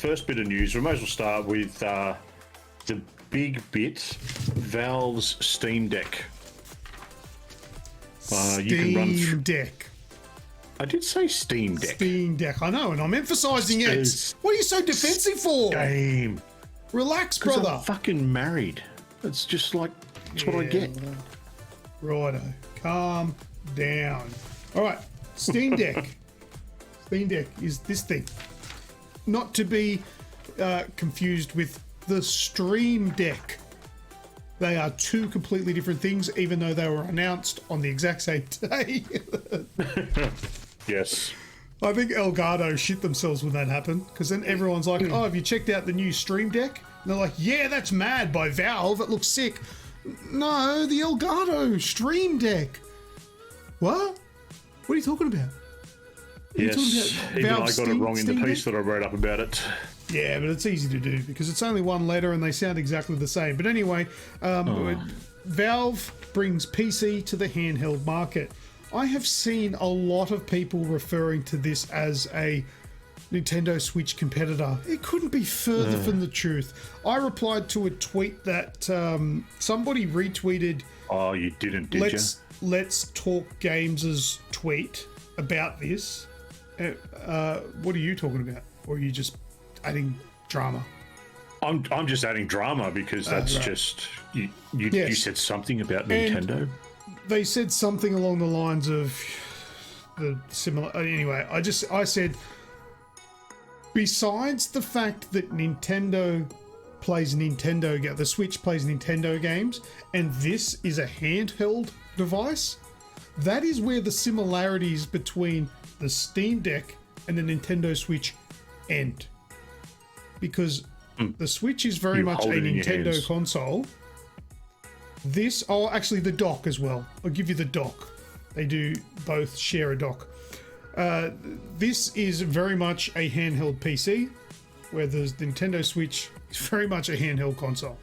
first bit of news, we may as well start with the big bit, Valve's Steam Deck. You can run Steam Deck. I did say Steam Deck. Steam Deck. I know, and I'm emphasising it. What are you so defensive for? Game. Relax, 'Cause brother. I'm fucking married. It's just like, that's what I get. Righto. Calm down. All right. Steam Deck. Steam Deck is this thing. Not to be confused with the Stream Deck. They are two completely different things, even though they were announced on the exact same day. Yes. I think Elgato shit themselves when that happened, because then everyone's like, oh, have you checked out the new Stream Deck? And they're like, yeah, that's mad by Valve. It looks sick. No, the Elgato Stream Deck. What? What are you talking about? Yes. Even I got it wrong in the piece Deck? that I wrote up about it. Yeah, but it's easy to do because it's only one letter and they sound exactly the same. But anyway, Valve brings PC to the handheld market. I have seen a lot of people referring to this as a Nintendo Switch competitor. It couldn't be further from the truth. I replied to a tweet that somebody retweeted. Oh, you didn't, did you? Let's Talk Games' tweet about this. What are you talking about? Or are you just adding drama? I'm just adding drama because that's right. just you said something about Nintendo. They said something along the lines of the similar. Anyway, I said, besides the fact that Nintendo plays Nintendo, the Switch plays Nintendo games, and this is a handheld device, that is where the similarities between the Steam Deck and the Nintendo Switch end. Because the Switch is very much a Nintendo console. Actually the dock as well. I'll give you the dock. They do both share a dock. This is very much a handheld PC, where the Nintendo Switch is very much a handheld console.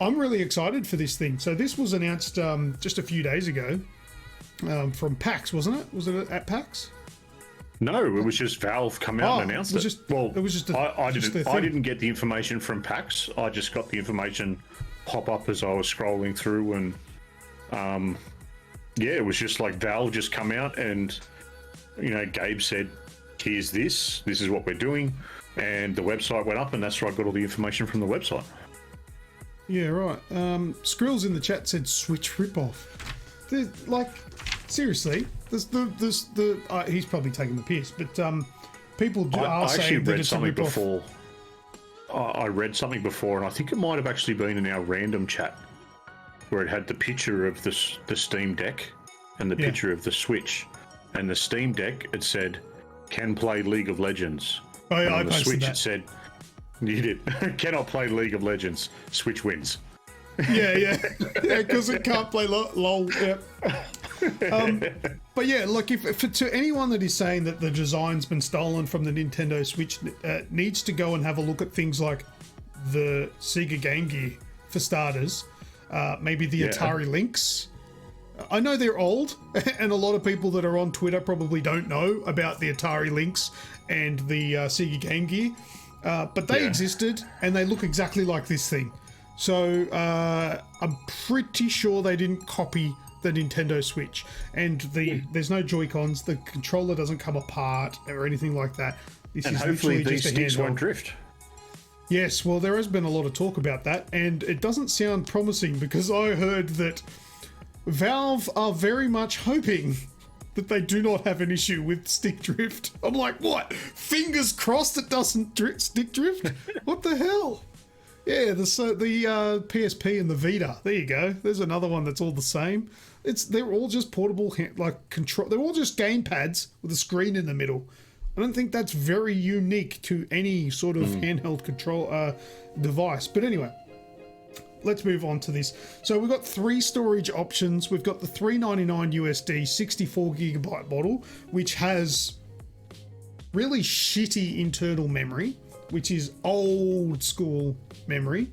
I'm really excited for this thing. So this was announced just a few days ago from PAX, wasn't it? Was it at PAX? No, it was just Valve come out and announced it. I didn't get the information from PAX. I just got the information pop up as I was scrolling through, and it was just like Valve just come out and Gabe said, "Here's this. This is what we're doing," and the website went up, and that's where I got all the information from the website. Yeah, right. Skrills in the chat said Switch ripoff. Seriously, he's probably taking the piss, but people are saying that it's a ripoff. I read something before, and I think it might have actually been in our random chat, where it had the picture of the Steam Deck and the picture of the Switch, and the Steam Deck, it said, "Can play League of Legends." Oh yeah, and on I the Switch that. It said, "You did cannot play League of Legends. Switch wins." Yeah, because it can't play LOL. Yep. But yeah, look, if to anyone that is saying that the design's been stolen from the Nintendo Switch, needs to go and have a look at things like the Sega Game Gear for starters, maybe the Atari Lynx. I know they're old, and a lot of people that are on Twitter probably don't know about the Atari Lynx and the Sega Game Gear, but they existed, and they look exactly like this thing. So I'm pretty sure they didn't copy the Nintendo Switch, and there's no Joy-Cons. The controller doesn't come apart or anything like that. This and is hopefully literally these just a sticks handheld. won't drift. Yes, well, there has been a lot of talk about that, and it doesn't sound promising because I heard that Valve are very much hoping that they do not have an issue with stick drift. I'm like, what? Fingers crossed it doesn't stick drift? What the hell? Yeah, the PSP and the Vita. There you go. There's another one that's all the same. They're all just portable control. They're all just game pads with a screen in the middle. I don't think that's very unique to any sort of handheld control device. But anyway, let's move on to this. So we've got 3 storage options. We've got the $399 USD 64 gigabyte model, which has really shitty internal memory, which is old school memory.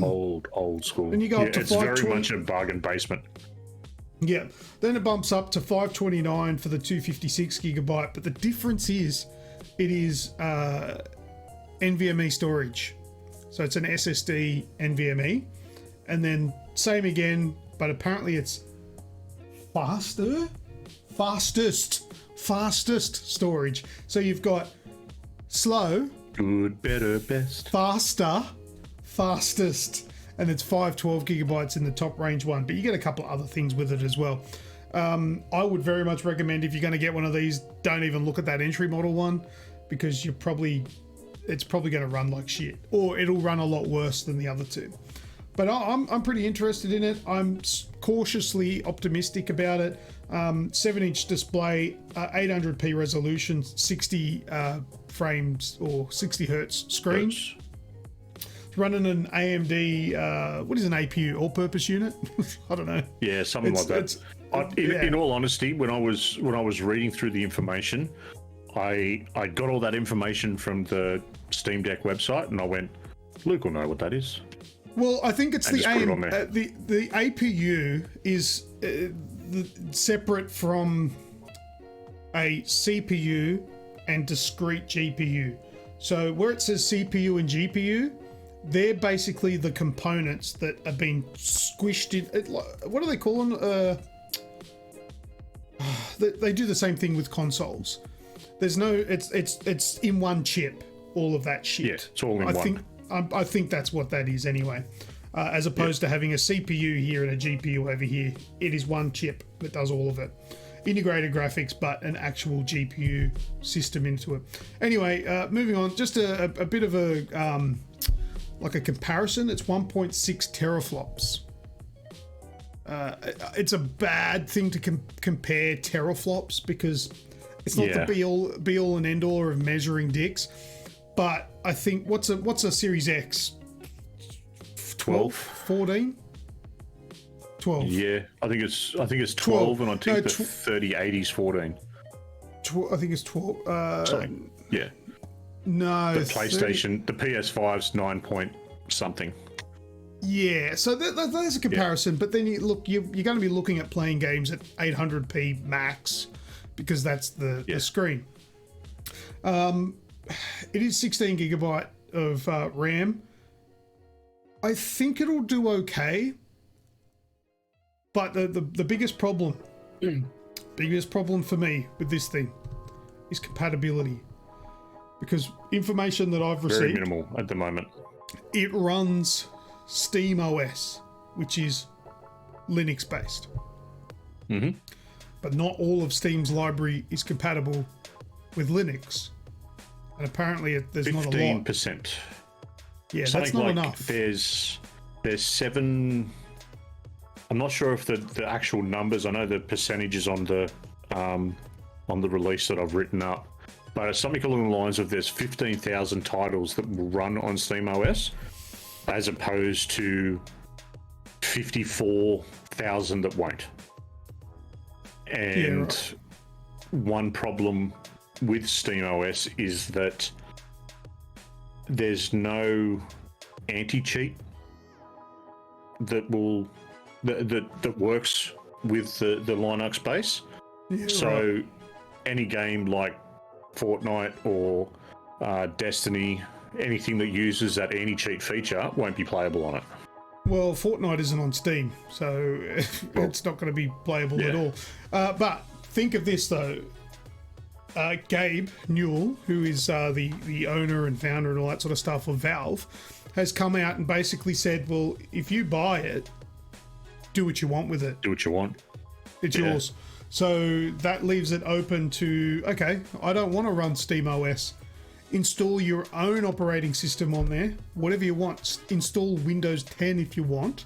Old school. And you go up to it's very much a bargain basement. Yeah. Then it bumps up to $529 for the 256 gigabyte. But the difference is it is NVMe storage. So it's an SSD NVMe. And then same again, but apparently it's fastest storage. So you've got slow, good, better, best, faster, fastest, and it's 512 gigabytes in the top range one, but you get a couple of other things with it as well. I would very much recommend, if you're going to get one of these, don't even look at that entry model one, because it's probably going to run like shit, or it'll run a lot worse than the other two. But I'm pretty interested in it. I'm cautiously optimistic about it. 7-inch display, 800p resolution, 60 frames or 60 hertz screen. It's running an AMD, what is an APU? All-purpose unit? I don't know. Yeah, something like that. In all honesty, when I was reading through the information, I got all that information from the Steam Deck website, and I went, Luke will know what that is. Well, I think it's the APU is separate from a CPU and discrete GPU. So where it says CPU and GPU, they're basically the components that have been squished in. What do they call them? They do the same thing with consoles. There's no, it's in one chip, all of that shit. Yeah, it's all in one. I think that's what that is anyway. As opposed to having a CPU here and a GPU over here. It is one chip that does all of it. Integrated graphics, but an actual GPU system into it. Anyway, moving on, just a bit of a like a comparison. It's 1.6 teraflops. It's a bad thing to compare teraflops, because it's not the be all and end all of measuring dicks. But I think what's a Series X? 12, 14, 12. Yeah, I think it's 12, and I think the 3080 is 14. I think it's 12. Yeah. No. The PlayStation, the PS5's 9 point something. Yeah, so there's a comparison, but then you're going to be looking at playing games at 800p max, because that's the screen. It is 16 gigabyte of RAM. I think it'll do okay, but the biggest problem for me with this thing is compatibility, because information that I've received, very minimal at the moment. It runs Steam OS, which is Linux based. Mm-hmm. But not all of Steam's library is compatible with Linux. And apparently there's not a lot. 15%. Yeah, that's not enough. There's 7. I'm not sure if the actual numbers. I know the percentages on the release that I've written up, but it's something along the lines of there's 15,000 titles that will run on Steam OS, as opposed to 54,000 that won't. And one problem with Steam OS is that there's no anti-cheat that works with the Linux base. Yeah, so any game like Fortnite or Destiny, anything that uses that anti-cheat feature won't be playable on it. Well, Fortnite isn't on Steam, so it's not going to be playable at all. But think of this though. Gabe Newell, who is the owner and founder and all that sort of stuff of Valve, has come out and basically said, well, if you buy it, do what you want with it. Do what you want. It's yours. So that leaves it open to, okay, I don't want to run Steam OS. Install your own operating system on there, whatever you want. Install Windows 10 if you want,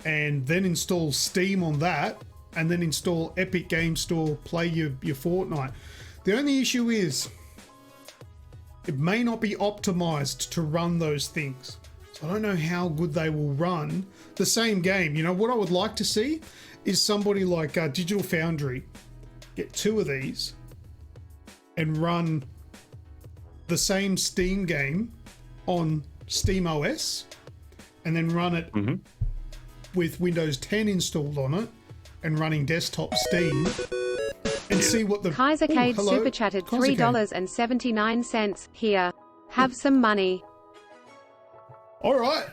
and then install Steam on that, and then install Epic Game Store, play your Fortnite. The only issue is it may not be optimized to run those things. So I don't know how good they will run the same game. You know, what I would like to see is somebody like Digital Foundry get 2 of these and run the same Steam game on Steam OS, and then run it with Windows 10 installed on it and running desktop Steam, and see what the Kaisercade super chatted $3.79. Here, have some money. All right,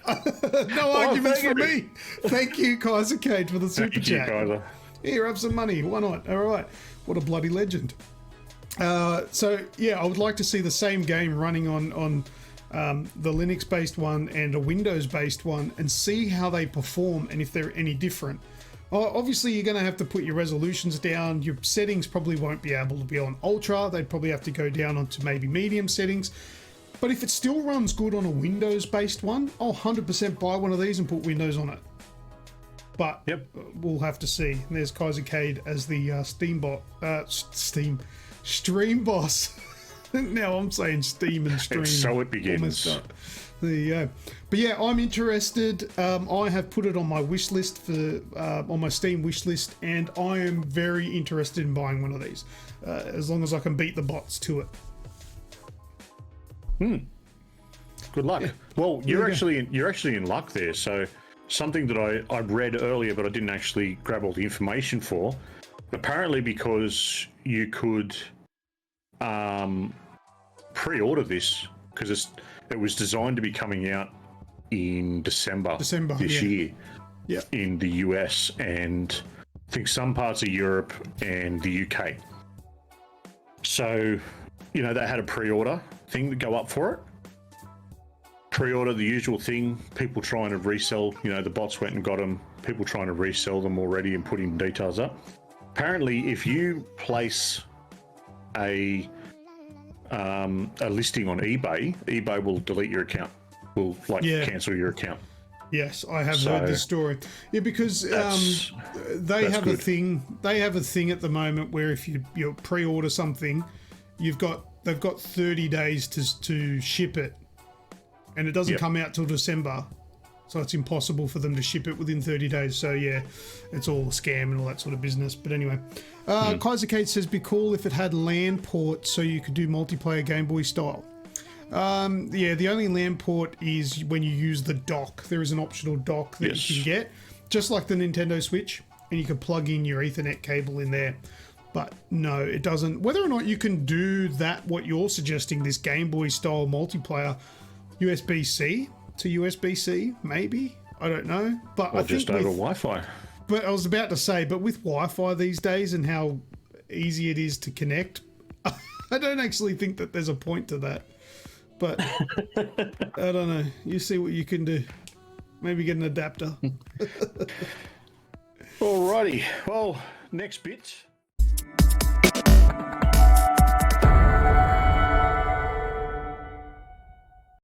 no arguments from me. Thank you, Kaisercade, for the super chat. Kaiser. Here, have some money. Why not? All right, what a bloody legend. So yeah, I would like to see the same game running on the Linux-based one and a Windows-based one, and see how they perform and if they're any different. Obviously, you're going to have to put your resolutions down. Your settings probably won't be able to be on ultra. They'd probably have to go down onto maybe medium settings. But if it still runs good on a Windows-based one, I'll 100% buy one of these and put Windows on it. But we'll have to see. And there's Kaisercade as the Stream boss. Now I'm saying Steam and Stream. And so it begins. There you go. But yeah, I'm interested. I have put it on my wish list for on my Steam wish list, and I am very interested in buying one of these, as long as I can beat the bots to it. Good luck. Yeah. Well, you're actually in luck there. So something that I read earlier, but I didn't actually grab all the information for. Apparently, because you could pre-order this because it was designed to be coming out in December this year in the US and I think some parts of Europe and the UK. So, they had a pre-order thing to go up for it. Pre-order, the usual thing, people trying to resell, the bots went and got them, people trying to resell them already and putting details up. Apparently, if you place a listing on eBay will delete your account, will cancel your account. Yes, I have heard this story. Yeah, because they have a thing. They have a thing at the moment where if you pre-order something, they've got 30 days to ship it, and it doesn't come out till December, so it's impossible for them to ship it within 30 days. So yeah, it's all a scam and all that sort of business. But anyway, Kaisercade says be cool if it had LAN port so you could do multiplayer Game Boy style. The only LAN port is when you use the dock. There is an optional dock that you can get, just like the Nintendo Switch, and you can plug in your Ethernet cable in there. But no, it doesn't. Whether or not you can do that, what you're suggesting, this Game Boy style multiplayer, USB-C to USB-C, maybe? I don't know. But I think just over Wi-Fi. But I was about to say, but with Wi-Fi these days and how easy it is to connect, I don't actually think that there's a point to that. But I don't know. You see what you can do. Maybe get an adapter. Alrighty. Well, next bit.